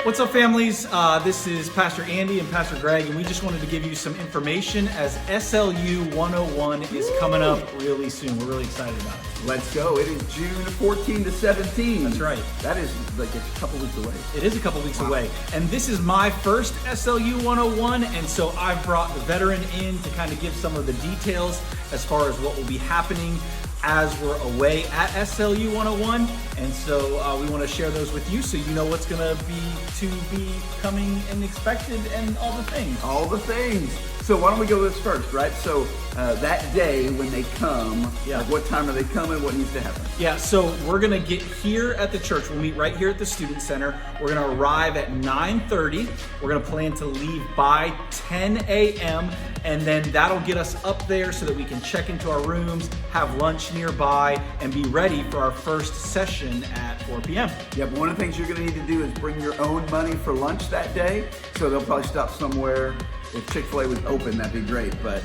What's up, families? This is Pastor Andy and Pastor Greg, and we just wanted to give you some information as SLU 101 is coming up really soon. We're really excited about it. Let's go. It is June 14 to 17. That's right. That is like a couple weeks away. It is a couple weeks away. And this is my first SLU 101, and so I've brought the veteran in to kind of give some of the details as far as what will be happening as we're away at SLU 101. And so we want to share those with you so you know what's going to be coming and expected and all the things. All the things. So why don't we go with this first, right? So that day when they come, like what time are they coming? What needs to happen? Yeah, so we're going to get here at the church. We'll meet right here at the Student Center. We're going to arrive at 9:30. We're going to plan to leave by 10 a.m. And then that'll get us up there so that we can check into our rooms, have lunch nearby, and be ready for our first session at 4 p.m. Yeah, but one of the things you're going to need to do is bring your own money for lunch that day. So they'll probably stop somewhere. If Chick-fil-A was open, that'd be great, but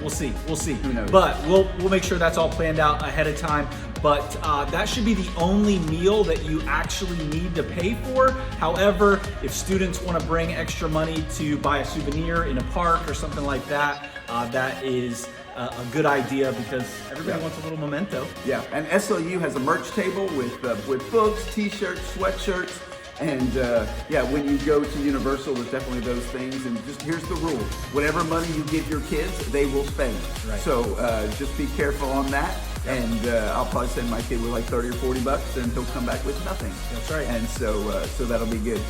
we'll see. Who knows? But we'll make sure that's all planned out ahead of time. But that should be the only meal that you actually need to pay for. However, if students want to bring extra money to buy a souvenir in a park or something like that, that is a good idea because everybody wants a little memento. Yeah, and SLU has a merch table with books, t-shirts, sweatshirts. And when you go to Universal, there's definitely those things. And just here's the rule: whatever money you give your kids, they will spend. Right. So just be careful on that. Yep. And I'll probably send my kid with like 30 or 40 bucks, and he'll come back with nothing. That's right. And so that'll be good.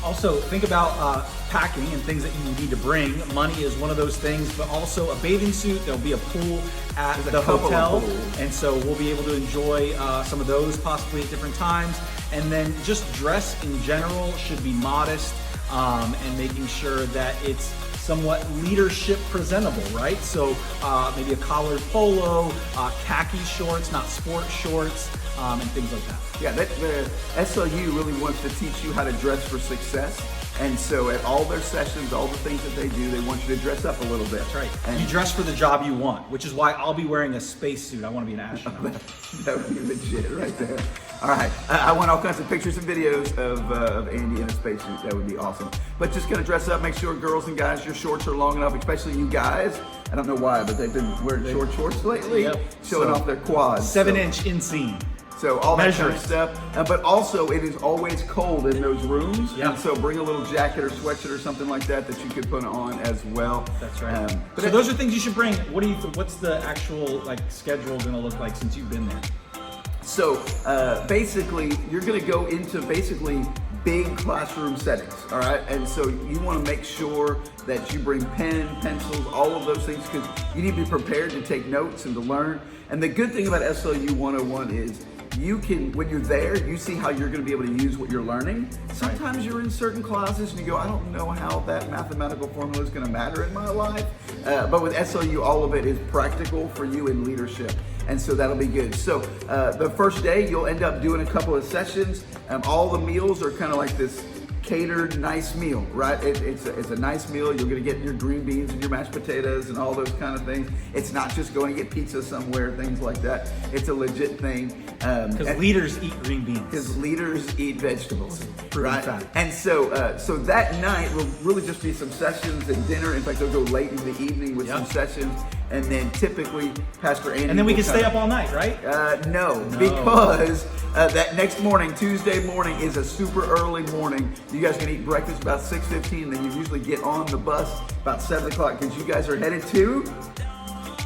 Also, think about packing and things that you need to bring. Money is one of those things, but also a bathing suit. There'll be a pool at the hotel, and so we'll be able to enjoy some of those possibly at different times. And then just dress in general should be modest and making sure that it's somewhat leadership presentable, right? So maybe a collared polo, khaki shorts, not sport shorts, and things like that. Yeah, the SLU really wants to teach you how to dress for success. And so at all their sessions, all the things that they do, they want you to dress up a little bit. That's right. And you dress for the job you want, which is why I'll be wearing a spacesuit. I want to be an astronaut. That would be legit right there. All right. I want all kinds of pictures and videos of Andy in a spacesuit. That would be awesome. But just gonna dress up, make sure girls and guys, your shorts are long enough, especially you guys. I don't know why, but they've been wearing short shorts lately, showing off their quads. 7-inch inseam. So all that kind of stuff, but also it is always cold in those rooms, and so bring a little jacket or sweatshirt or something like that you could put on as well. That's right. So those are things you should bring. What's the actual schedule going to look like since you've been there? So basically, you're going to go into big classroom settings, all right? And so you want to make sure that you bring pen, pencils, all of those things, because you need to be prepared to take notes and to learn. And the good thing about SLU 101 is you can, when you're there, you see how you're going to be able to use what you're learning. Sometimes you're in certain classes and you go, I don't know how that mathematical formula is going to matter in my life. But with SLU, all of it is practical for you in leadership. And so that'll be good. So the first day, you'll end up doing a couple of sessions. All the meals are kind of like this catered nice meal, right? It's a nice meal. You're gonna get your green beans and your mashed potatoes and all those kind of things. It's not just going to get pizza somewhere, things like that. It's a legit thing. Because leaders eat green beans. Because leaders eat vegetables, right? Fact. And so that night will really just be some sessions and dinner. In fact, they'll go late in the evening with some sessions. And then typically Pastor Andy and then we can stay up all night, right? No, because that next morning, Tuesday morning, is a super early morning. You guys can eat breakfast about 6:15, then you usually get on the bus about 7 o'clock because you guys are headed to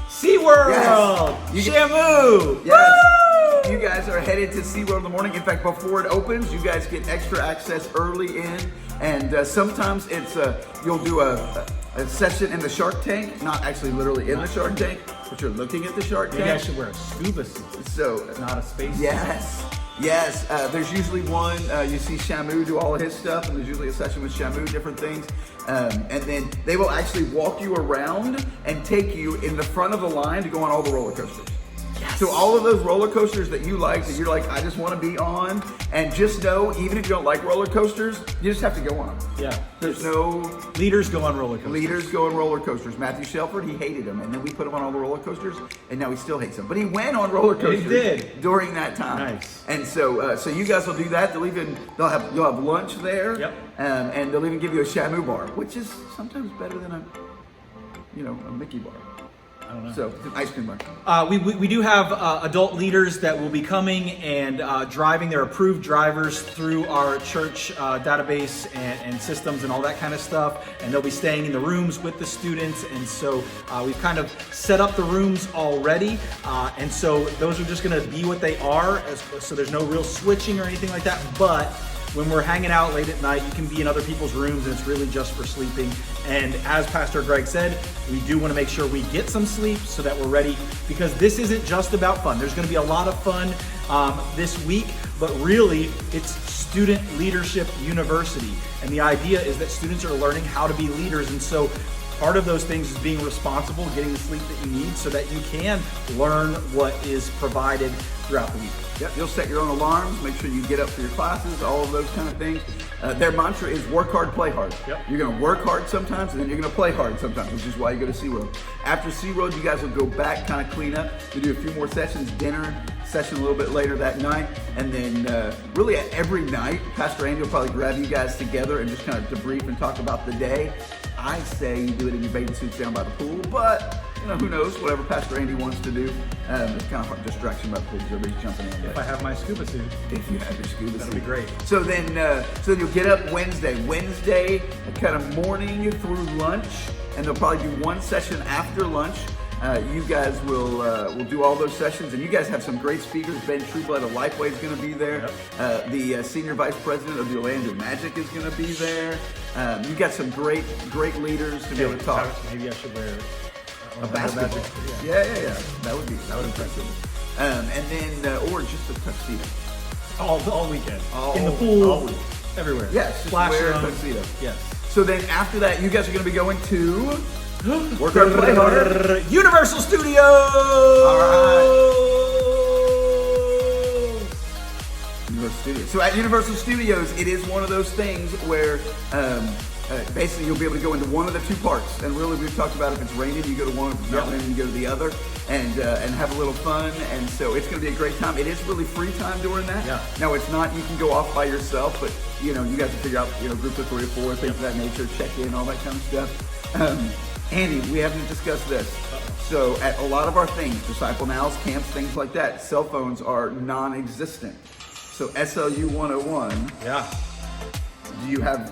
SeaWorld! Yes. Shamu! Yes! Woo! You guys are headed to SeaWorld in the morning. In fact, before it opens, you guys get extra access early in. And sometimes it's you'll do a session in the Shark Tank, not actually literally in the Shark Tank, but you're looking at the Shark Tank. You guys should wear a scuba suit. So not a space suit. Yes, there's usually one, you see Shamu do all of his stuff, and there's usually a session with Shamu, different things. And then they will actually walk you around and take you in the front of the line to go on all the roller coasters. Yes. So all of those roller coasters that you like, that you're like, I just want to be on, and just know, even if you don't like roller coasters, you just have to go on them. Yeah. There's no... Leaders go on roller coasters. Leaders go on roller coasters. Matthew Shelford, he hated them, and then we put him on all the roller coasters, and now he still hates them. But he went on roller coasters during that time. Nice. And so, so you guys will do that. You'll have lunch there. Yep. And they'll even give you a Shamu bar, which is sometimes better than a Mickey bar. I don't know. So it's an ice cream bar. We do have adult leaders that will be coming and driving their approved drivers through our church database and systems and all that kind of stuff. And they'll be staying in the rooms with the students. And so we've kind of set up the rooms already. And so those are just going to be what they are. So there's no real switching or anything like that. But when we're hanging out late at night, you can be in other people's rooms, and it's really just for sleeping. And as Pastor Greg said, we do want to make sure we get some sleep so that we're ready, because this isn't just about fun. There's going to be a lot of fun this week, but really it's Student Leadership University. And the idea is that students are learning how to be leaders. And so part of those things is being responsible, getting the sleep that you need so that you can learn what is provided throughout the week. Yep, you'll set your own alarms, make sure you get up for your classes, all of those kind of things. Their mantra is work hard, play hard. Yep. You're gonna work hard sometimes, and then you're gonna play hard sometimes, which is why you go to SeaWorld. After SeaWorld, you guys will go back, kind of clean up, to do a few more sessions, dinner session a little bit later that night, and then really every night, Pastor Andy will probably grab you guys together and just kind of debrief and talk about the day. I say you do it in your bathing suits down by the pool, but who knows, whatever Pastor Andy wants to do. It's kind of hard distraction by the pool because everybody's jumping in. If I have my scuba suit. If you have your scuba suit. That'd be great. So then you'll get up Wednesday, kind of morning through lunch, and they'll probably do one session after lunch. You guys will do all those sessions, and you guys have some great speakers. Ben Trueblood of Lifeway is going to be there. Yep. The senior vice president of the Orlando Magic is going to be there. You got some great leaders to be able to talk. Maybe I should wear a basketball. Yeah. That would impressive. And then or just a tuxedo. All weekend. In the pool. All week. Everywhere. Yes. Just wear a tuxedo. Yes. So then after that, you guys are going to be going to Work Hard, Play Hard. Universal Studios! All right. Universal Studios. So at Universal Studios, it is one of those things where basically you'll be able to go into one of the two parks. And really, we've talked about if it's raining, you go to one. If it's not raining, you go to the other. And have a little fun. And so it's going to be a great time. It is really free time during that. Yeah. Now, it's not, you can go off by yourself, but you guys can figure out, groups of 3 or 4, things of that nature, check in, all that kind of stuff. Andy, we haven't discussed this. So at a lot of our things, Disciple Nows, camps, things like that, cell phones are non-existent. So SLU 101. Yeah. Do you have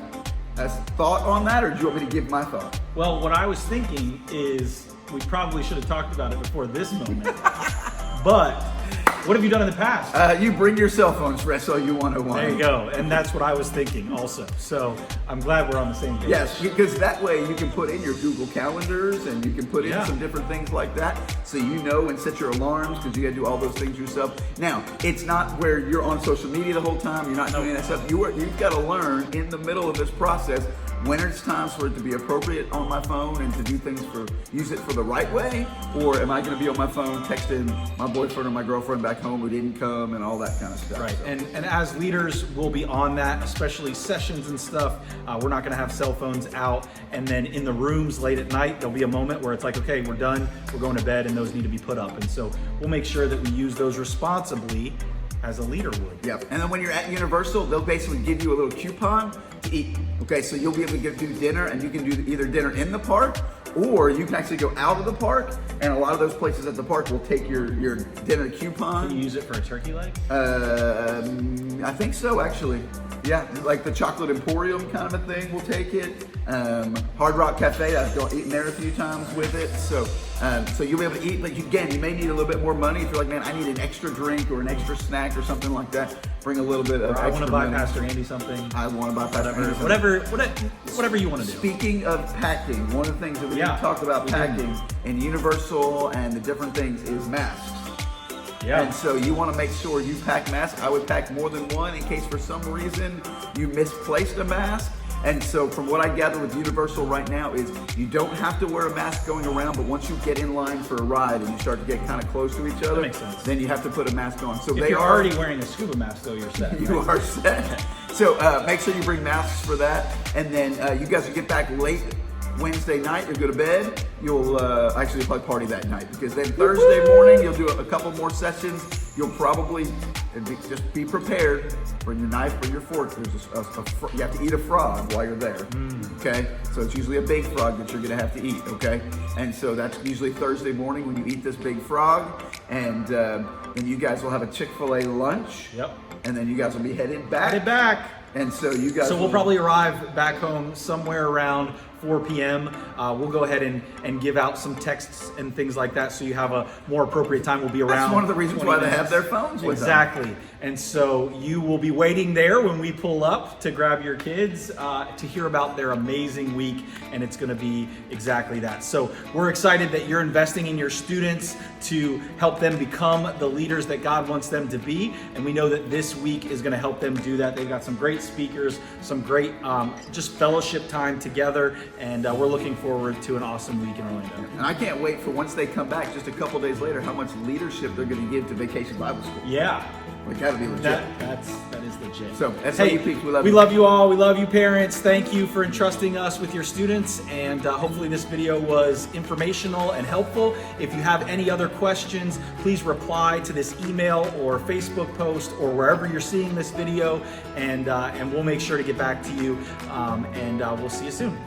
a thought on that, or do you want me to give my thought? Well, what I was thinking is we probably should have talked about it before this moment. But what have you done in the past? You bring your cell phones for SLU 101. There you go. And that's what I was thinking also. So I'm glad we're on the same page. Yes, because that way you can put in your Google calendars and you can put in some different things like that. So and set your alarms, because you got to do all those things yourself. Now, it's not where you're on social media the whole time. You're not doing that stuff. You've got to learn in the middle of this process when it's times for it to be appropriate on my phone and to do things use it for the right way, or am I going to be on my phone texting my boyfriend or my girlfriend back home who didn't come and all that kind of stuff. Right, and as leaders, we'll be on that, especially sessions and stuff. We're not going to have cell phones out, and then in the rooms late at night, there'll be a moment where it's like, okay, we're done, we're going to bed, and those need to be put up. And so we'll make sure that we use those responsibly as a leader would. Yep. And then when you're at Universal, they'll basically give you a little coupon to eat. Okay, so you'll be able to do dinner, and you can do either dinner in the park, or you can actually go out of the park, and a lot of those places at the park will take your dinner coupon. Can you use it for a turkey leg? I think so, actually. Yeah, like the Chocolate Emporium kind of a thing, we'll take it. Hard Rock Cafe, I've eaten there a few times with it. So you'll be able to eat, but again, you may need a little bit more money if you're like, man, I need an extra drink or an extra snack or something like that. Bring a little bit of I want to buy money. Pastor Andy something. I want to buy Pastor Andy something. Whatever you want to do. Speaking of packing, one of the things that we didn't talk about packing in Universal and the different things is masks. Yeah. And so you want to make sure you pack masks. I would pack more than one in case for some reason you misplaced a mask. And so from what I gather with Universal right now is you don't have to wear a mask going around, but once you get in line for a ride and you start to get kind of close to each other, That makes sense. then you have to put a mask on. So If they you're are already wearing a scuba mask, though, you're set. you are set. So make sure you bring masks for that. And then you guys will get back late Wednesday night. You'll go to bed. You'll actually probably party that night, because then Thursday morning you'll do a couple more sessions. You'll probably just be prepared. Bring your knife, bring your fork. There's you have to eat a frog while you're there. Okay, so it's usually a big frog that you're gonna have to eat. Okay, and so that's usually Thursday morning when you eat this big frog, and then you guys will have a Chick-fil-A lunch. Yep. And then you guys will be headed back. Headed back. And so you guys. So we'll probably arrive back home somewhere around 4 p.m. We'll go ahead and give out some texts and things like that, so you have a more appropriate time. We'll be around. That's one of the reasons 20 why they minutes. have their phones with them. Exactly. And so you will be waiting there when we pull up to grab your kids to hear about their amazing week, and it's going to be exactly that. So we're excited that you're investing in your students to help them become the leaders that God wants them to be, and we know that this week is going to help them do that. They've got some great speakers, some great just fellowship time together, and we're looking forward to an awesome week in Orlando. And I can't wait for once they come back, just a couple days later, how much leadership they're going to give to Vacation Bible School. Yeah. Like, that'll be legit. That is legit. So, SLU peeps, we love you. We love you all. We love you, parents. Thank you for entrusting us with your students, and hopefully this video was informational and helpful. If you have any other questions, please reply to this email or Facebook post or wherever you're seeing this video, and we'll make sure to get back to you, and we'll see you soon.